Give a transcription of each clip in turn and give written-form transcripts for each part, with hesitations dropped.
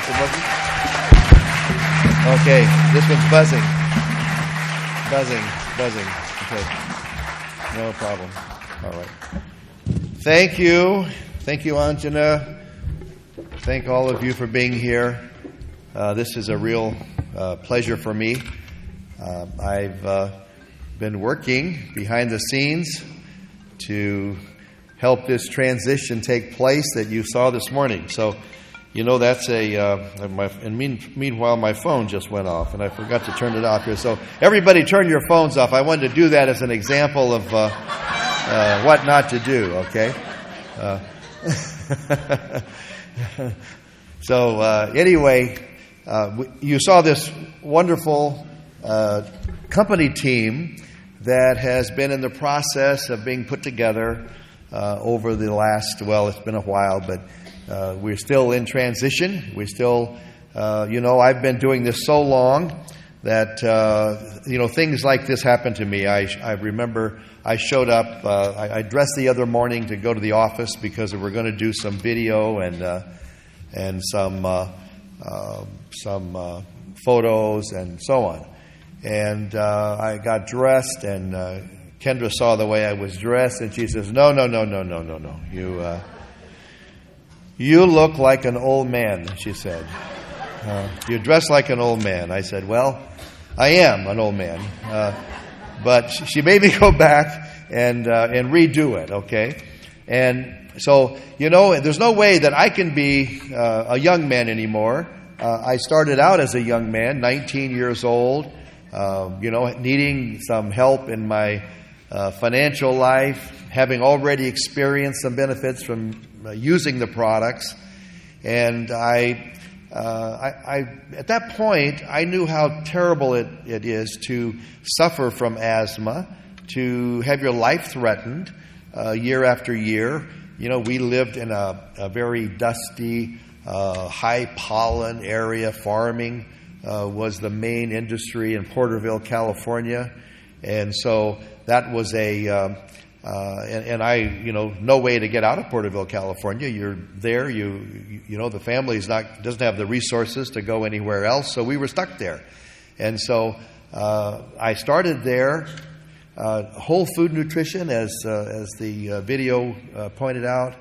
It wasn't? Okay, this one's buzzing. Buzzing. Okay. No problem. All right. Thank you. Thank you, Anjana. Thank all of you for being here. This is a real pleasure for me. I've been working behind the scenes to help this transition take place that you saw this morning. So, that's meanwhile, my phone just went off, and I forgot to turn it off here. So, everybody turn your phones off. I wanted to do that as an example of what not to do, okay? So, anyway, you saw this wonderful company team that has been in the process of being put together over the last, it's been a while, but we're still in transition. We still, I've been doing this so long that, things like this happen to me. I remember I showed up, I dressed the other morning to go to the office because we were going to do some video and some photos and so on. And I got dressed, and Kendra saw the way I was dressed, and she says, No. You look like an old man, she said. You dress like an old man. I said, well, I am an old man. But she made me go back and redo it, okay? And so, there's no way that I can be a young man anymore. I started out as a young man, 19 years old, needing some help in my financial life, having already experienced some benefits from using the products. And I at that point, I knew how terrible it is to suffer from asthma, to have your life threatened year after year. We lived in a very dusty, high pollen area. Farming was the main industry in Porterville, California. And so that was no way to get out of Porterville, California. You're there, the family doesn't have the resources to go anywhere else, so we were stuck there. And so I started there, whole food nutrition, as the video pointed out,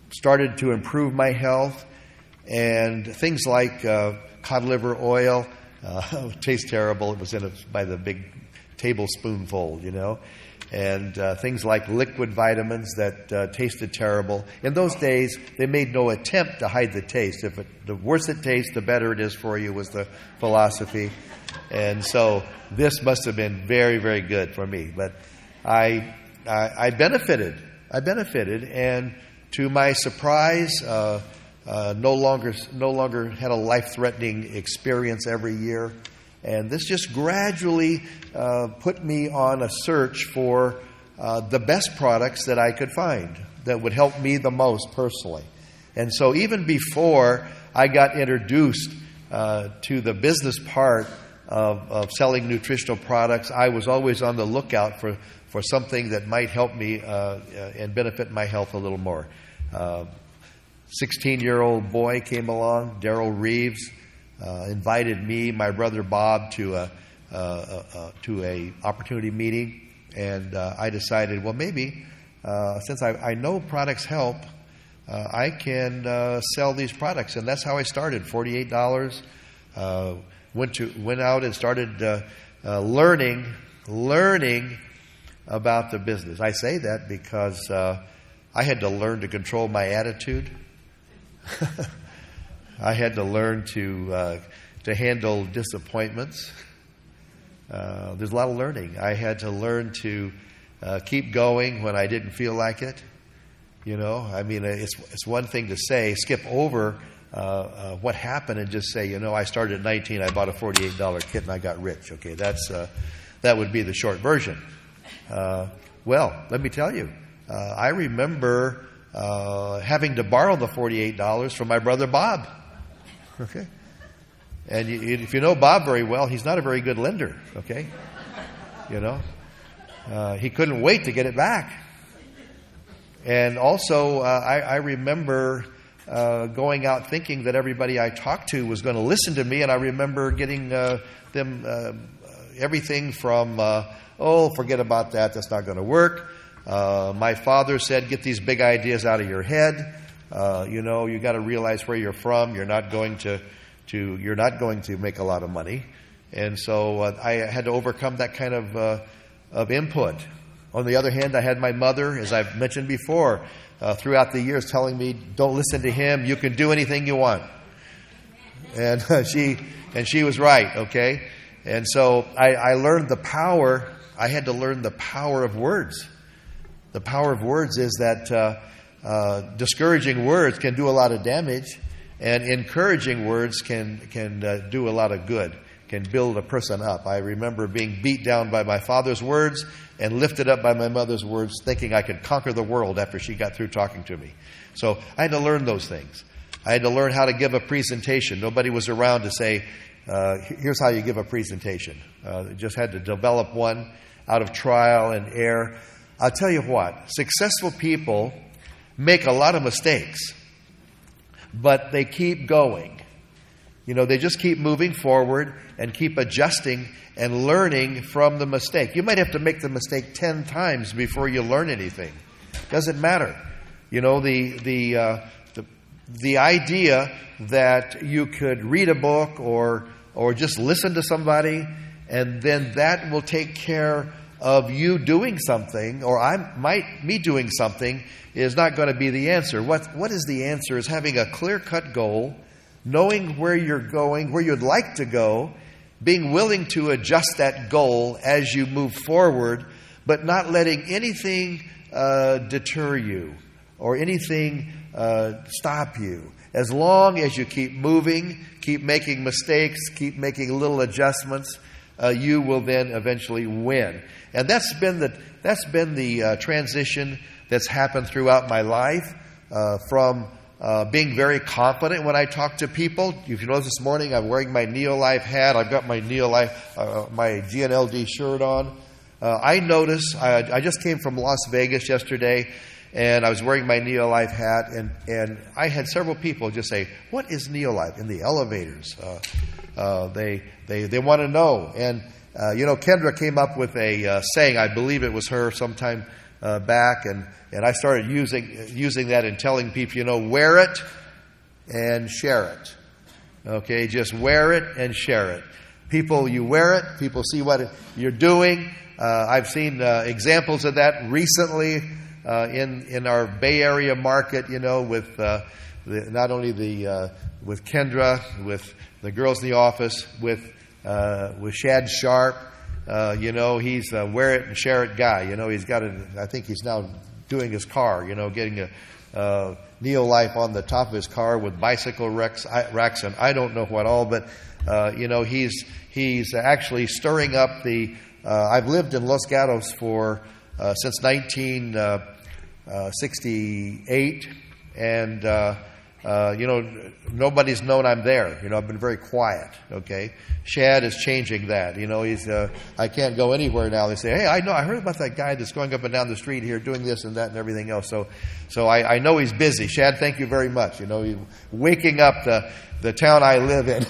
started to improve my health, and things like cod liver oil, tastes terrible. It was by the big tablespoonful, and things like liquid vitamins that tasted terrible. In those days, they made no attempt to hide the taste. The worse it tastes, the better it is for you, was the philosophy. And so this must have been very, very good for me. But I benefited. And to my surprise, no longer had a life-threatening experience every year. And this just gradually put me on a search for the best products that I could find that would help me the most personally. And so even before I got introduced to the business part of selling nutritional products, I was always on the lookout for something that might help me and benefit my health a little more. 16-year-old boy came along, Darrell Reeves, invited me, my brother Bob, to a opportunity meeting, and I decided, well, maybe since I know products help, I can sell these products, and that's how I started. $48. Went out and started learning about the business. I say that because I had to learn to control my attitude. I had to learn to handle disappointments. There's a lot of learning. I had to learn to keep going when I didn't feel like it. It's one thing to skip over what happened and just say, I started at 19, I bought a $48 kit and I got rich. Okay, that would be the short version. Well, let me tell you, I remember having to borrow the $48 from my brother Bob. Okay, and if you know Bob very well, he's not a very good lender. Okay, he couldn't wait to get it back. And also, I remember going out thinking that everybody I talked to was going to listen to me, and I remember getting them everything from, forget about that, that's not going to work. My father said, get these big ideas out of your head. You got to realize where you're from. You're not going to make a lot of money. And so I had to overcome that kind of input. On the other hand, I had my mother, as I've mentioned before, throughout the years telling me, don't listen to him. You can do anything you want. And she was right, okay? And so I learned the power. I had to learn the power of words. The power of words is that discouraging words can do a lot of damage, and encouraging words can do a lot of good, can build a person up. I remember being beat down by my father's words and lifted up by my mother's words, thinking I could conquer the world after she got through talking to me. So I had to learn those things. I had to learn how to give a presentation. Nobody was around to say, here's how you give a presentation. Just had to develop one out of trial and error. I'll tell you what, successful people make a lot of mistakes, but they keep going. They just keep moving forward and keep adjusting and learning from the mistake. You might have to make the mistake 10 times before you learn anything. Doesn't matter. The idea that you could read a book or just listen to somebody and then that will take care of you doing something, or me doing something, is not going to be the answer. What is the answer is having a clear-cut goal, knowing where you're going, where you'd like to go, being willing to adjust that goal as you move forward, but not letting anything deter you or anything stop you. As long as you keep moving, keep making mistakes, keep making little adjustments, you will then eventually win. And that's been the transition that's happened throughout my life, from being very confident when I talk to people. If you notice this morning, I'm wearing my NEOLIFE hat. I've got my NEOLIFE, my GNLD shirt on. I notice, I just came from Las Vegas yesterday, and I was wearing my NEOLIFE hat, and I had several people just say, "What is NEOLIFE?" in the elevators. They want to know. And Kendra came up with a saying. I believe it was her sometime back, and I started using that and telling people, wear it and share it. Okay, just wear it and share it. People, you wear it. People see what you're doing. I've seen examples of that recently in our Bay Area market. With not only with Kendra, with the girls in the office, with Shad Sharp. He's a wear it and share it guy. He's got I think he's now doing his car, getting a NEOLIFE on the top of his car with bicycle racks and I don't know what all, but he's actually stirring up the. I've lived in Los Gatos since 1968, and nobody's known I'm there. I've been very quiet. Okay, Shad is changing that. He's I can't go anywhere now. They say, "Hey, I heard about that guy that's going up and down the street here doing this and that and everything else." So I know he's busy. Shad, thank you very much. He's waking up the town I live in.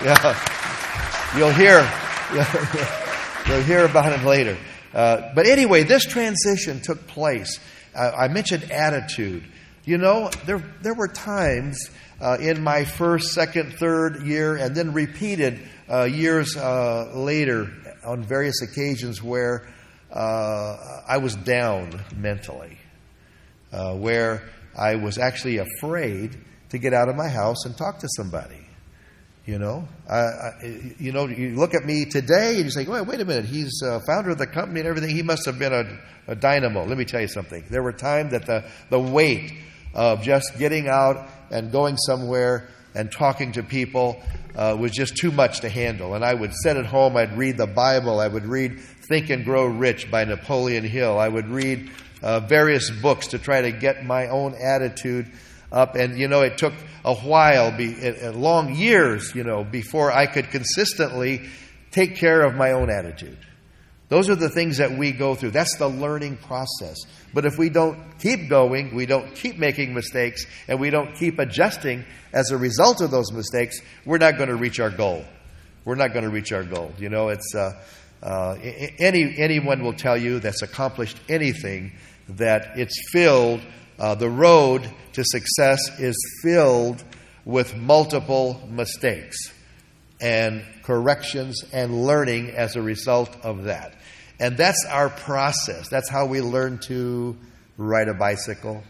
Yeah, you'll hear about him later. But anyway, this transition took place. I mentioned attitude. There were times in my first, second, third year, and then repeated years later on various occasions where I was down mentally, where I was actually afraid to get out of my house and talk to somebody. You look at me today and you say, wait a minute, he's founder of the company and everything. He must have been a dynamo. Let me tell you something. There were times that the weight of just getting out and going somewhere and talking to people was just too much to handle. And I would sit at home, I'd read the Bible, I would read Think and Grow Rich by Napoleon Hill. I would read various books to try to get my own attitude up. And, it took a while, long years, before I could consistently take care of my own attitude. Those are the things that we go through. That's the learning process. But if we don't keep going, we don't keep making mistakes, and we don't keep adjusting as a result of those mistakes, we're not going to reach our goal. We're not going to reach our goal. You know, it's anyone will tell you that's accomplished anything that it's filled, the road to success is filled with multiple mistakes and corrections and learning as a result of that. And that's our process. That's how we learn to ride a bicycle.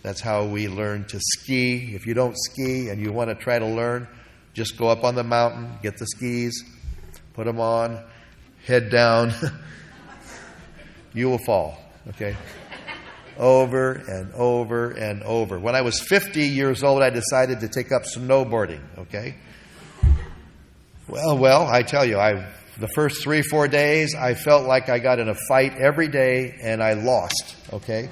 That's how we learn to ski. If you don't ski and you want to try to learn, just go up on the mountain, get the skis, put them on, head down. You will fall, okay? Over and over and over. When I was 50 years old, I decided to take up snowboarding, okay? Well, I tell you, the first 3-4 days, I felt like I got in a fight every day, and I lost, okay?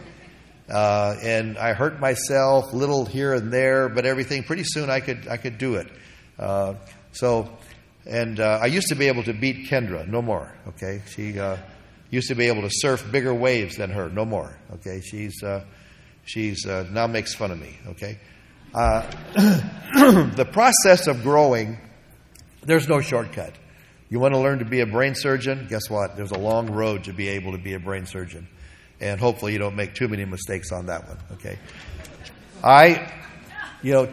And I hurt myself, little here and there, but everything. Pretty soon, I could do it. I used to be able to beat Kendra, no more, okay? She used to be able to surf bigger waves than her, no more, okay? She's now makes fun of me, okay? The process of growing, there's no shortcut. You want to learn to be a brain surgeon? Guess what? There's a long road to be able to be a brain surgeon. And hopefully you don't make too many mistakes on that one, okay?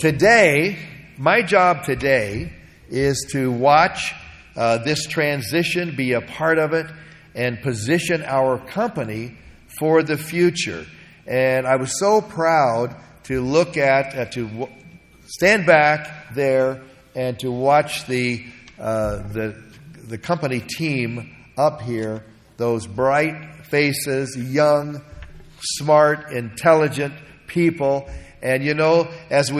Today, my job today is to watch this transition, be a part of it, and position our company for the future. And I was so proud to look at, to stand back there and to watch the company team up here, those bright faces, young, smart, intelligent people. And you know, as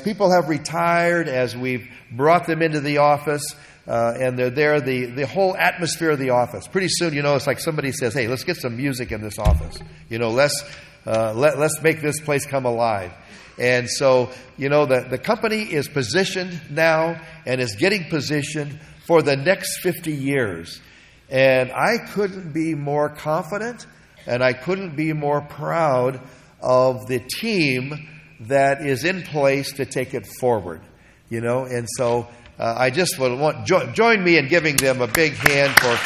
people have retired, as we've brought them into the office, and they're there, the whole atmosphere of the office. Pretty soon, you know, it's like somebody says, "Hey, let's get some music in this office. You know, let's make this place come alive." And so, you know, the company is positioned now and is getting positioned for the next 50 years. And I couldn't be more confident, and I couldn't be more proud of the team that is in place to take it forward. You know, and so I just would want join me in giving them a big hand for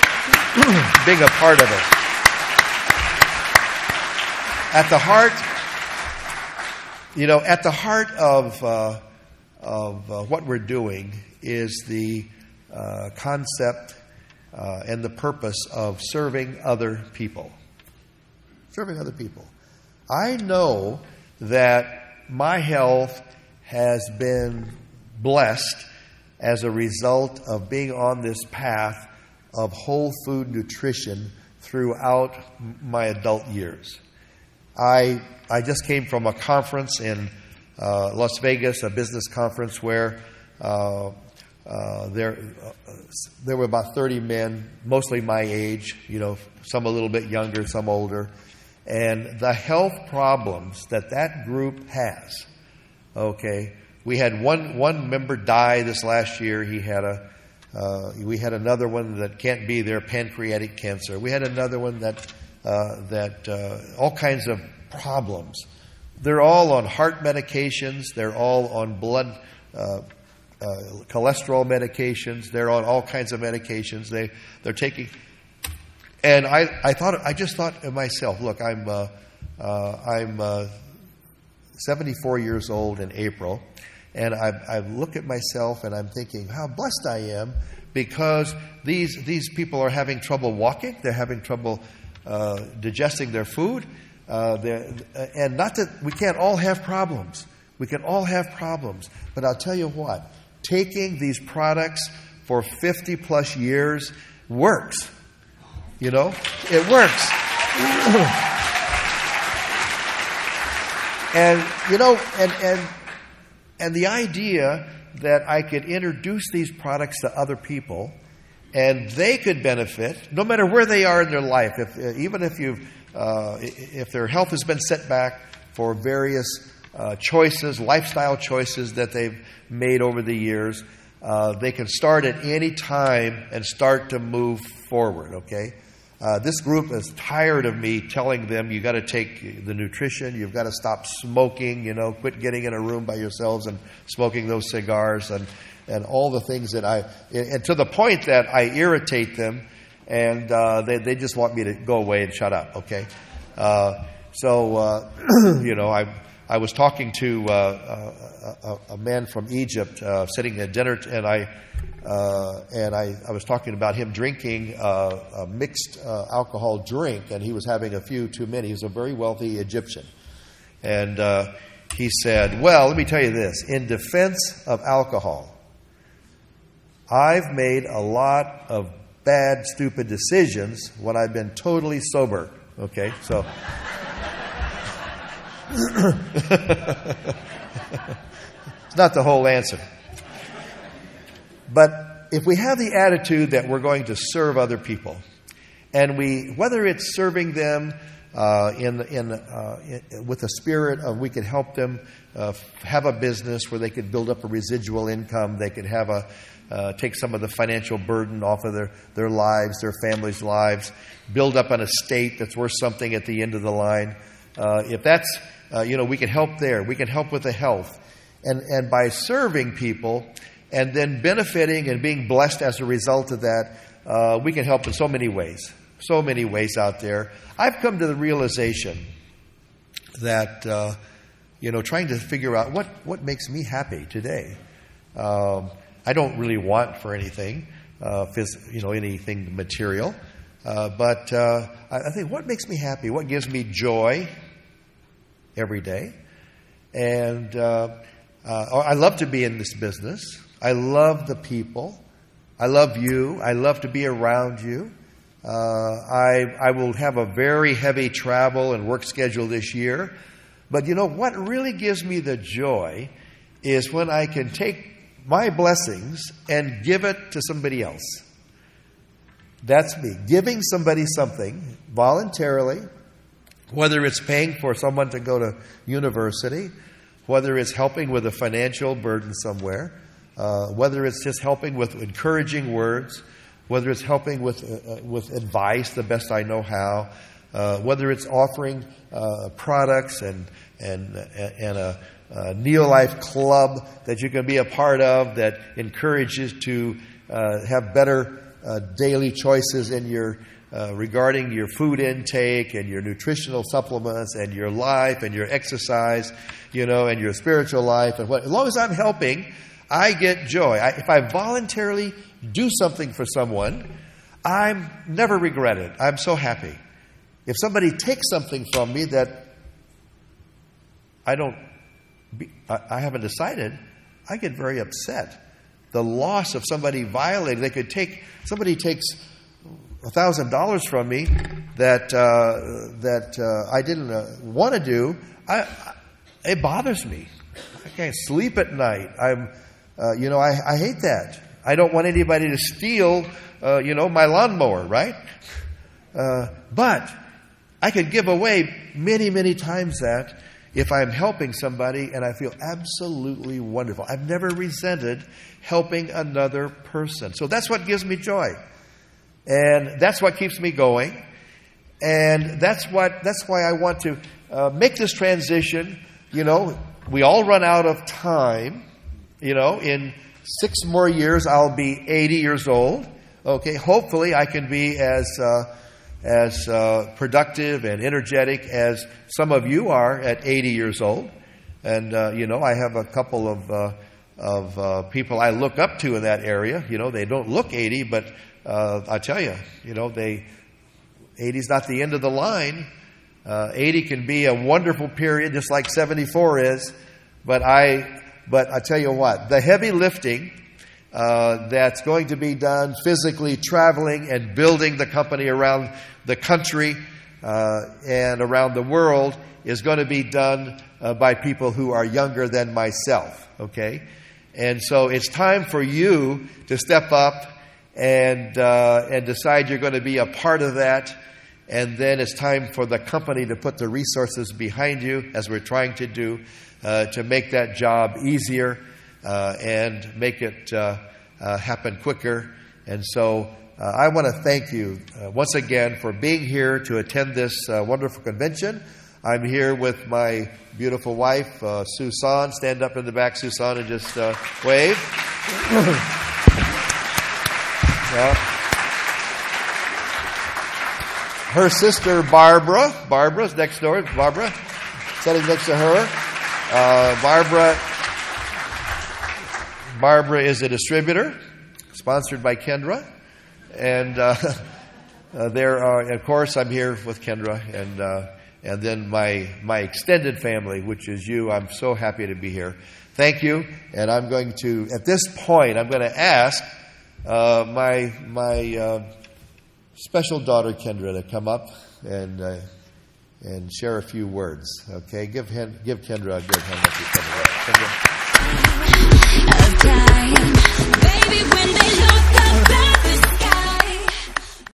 being a part of it. At the heart of what we're doing is the concept and the purpose of serving other people. Serving other people. I know that my health has been blessed as a result of being on this path of whole food nutrition throughout my adult years. I just came from a conference in Las Vegas, a business conference where there were about 30 men, mostly my age, you know, some a little bit younger, some older. And the health problems that group has, okay. We had one member die this last year. We had another one that can't be there, pancreatic cancer. We had another one that all kinds of problems. They're all on heart medications. They're all on blood cholesterol medications. They're on all kinds of medications. They're taking. And I just thought to myself, look, I'm 74 years old in April, and I look at myself and I'm thinking how blessed I am because these people are having trouble walking. They're having trouble digesting their food. And not that we can't all have problems. We can all have problems. But I'll tell you what, taking these products for 50 plus years works. You know, it works. And, you know, and the idea that I could introduce these products to other people and they could benefit no matter where they are in their life, even if their health has been set back for various choices, lifestyle choices that they've made over the years, they can start at any time and start to move forward, okay? This group is tired of me telling them you got to take the nutrition, you've got to stop smoking, quit getting in a room by yourselves and smoking those cigars and all the things that and to the point that I irritate them, and they just want me to go away and shut up, okay? I was talking to a man from Egypt sitting at dinner, and I was talking about him drinking a mixed alcohol drink, and he was having a few too many. He was a very wealthy Egyptian. And he said, well, let me tell you this. In defense of alcohol, I've made a lot of bad, stupid decisions when I've been totally sober. Okay, so... It's not the whole answer. But if we have the attitude that we're going to serve other people, and whether it's serving them with a spirit of we could help them have a business where they could build up a residual income, they could have take some of the financial burden off of their lives, their families' lives, build up an estate that's worth something at the end of the line. If that's we can help there. We can help with the health. And by serving people and then benefiting and being blessed as a result of that, we can help in so many ways. So many ways out there. I've come to the realization that, trying to figure out what makes me happy today. I don't really want for anything, anything material. But I think what makes me happy, what gives me joy every day. And I love to be in this business. I love the people. I love you. I love to be around you. I will have a very heavy travel and work schedule this year. But what really gives me the joy is when I can take my blessings and give it to somebody else. That's me. Giving somebody something voluntarily, whether it's paying for someone to go to university, whether it's helping with a financial burden somewhere, whether it's just helping with encouraging words, whether it's helping with advice the best I know how, whether it's offering products and a NEOLIFE club that you can be a part of that encourages to have better daily choices in your regarding your food intake and your nutritional supplements and your life and your exercise, and your spiritual life. And as long as I'm helping, I get joy. If I voluntarily do something for someone, I'm never regret it. I'm so happy. If somebody takes something from me that I haven't decided, I get very upset. The loss of somebody violating, somebody takes $1,000 from me that I didn't want to do. It bothers me. I can't sleep at night. I hate that. I don't want anybody to steal, my lawnmower, right? But I could give away many, many times that if I'm helping somebody, and I feel absolutely wonderful. I've never resented helping another person. So that's what gives me joy. And that's what keeps me going. And that's why I want to make this transition. We all run out of time. In 6 more years, I'll be 80 years old. Okay, hopefully I can be as productive and energetic as some of you are at 80 years old. And, I have a couple of people I look up to in that area. They don't look 80, but I tell you, 80 is not the end of the line. 80 can be a wonderful period, just like 74 is. But I tell you what, the heavy lifting that's going to be done physically, traveling and building the company around the country and around the world is going to be done by people who are younger than myself. Okay, and so it's time for you to step up and decide you're going to be a part of that. And then it's time for the company to put the resources behind you, as we're trying to do, to make that job easier. and make it happen quicker. And so I want to thank you once again for being here to attend this wonderful convention. I'm here with my beautiful wife, Susan. Stand up in the back, Susan, and just wave. Her sister, Barbara. Barbara's next door. Barbara, sitting next to her. Barbara is a distributor, sponsored by Kendra. And of course, I'm here with Kendra, and then my extended family, which is you. I'm so happy to be here. Thank you. And I'm going to, at this point, I'm going to ask my special daughter Kendra to come up and share a few words. Okay, give Kendra a good hand up. Kendra. Of time, baby, when they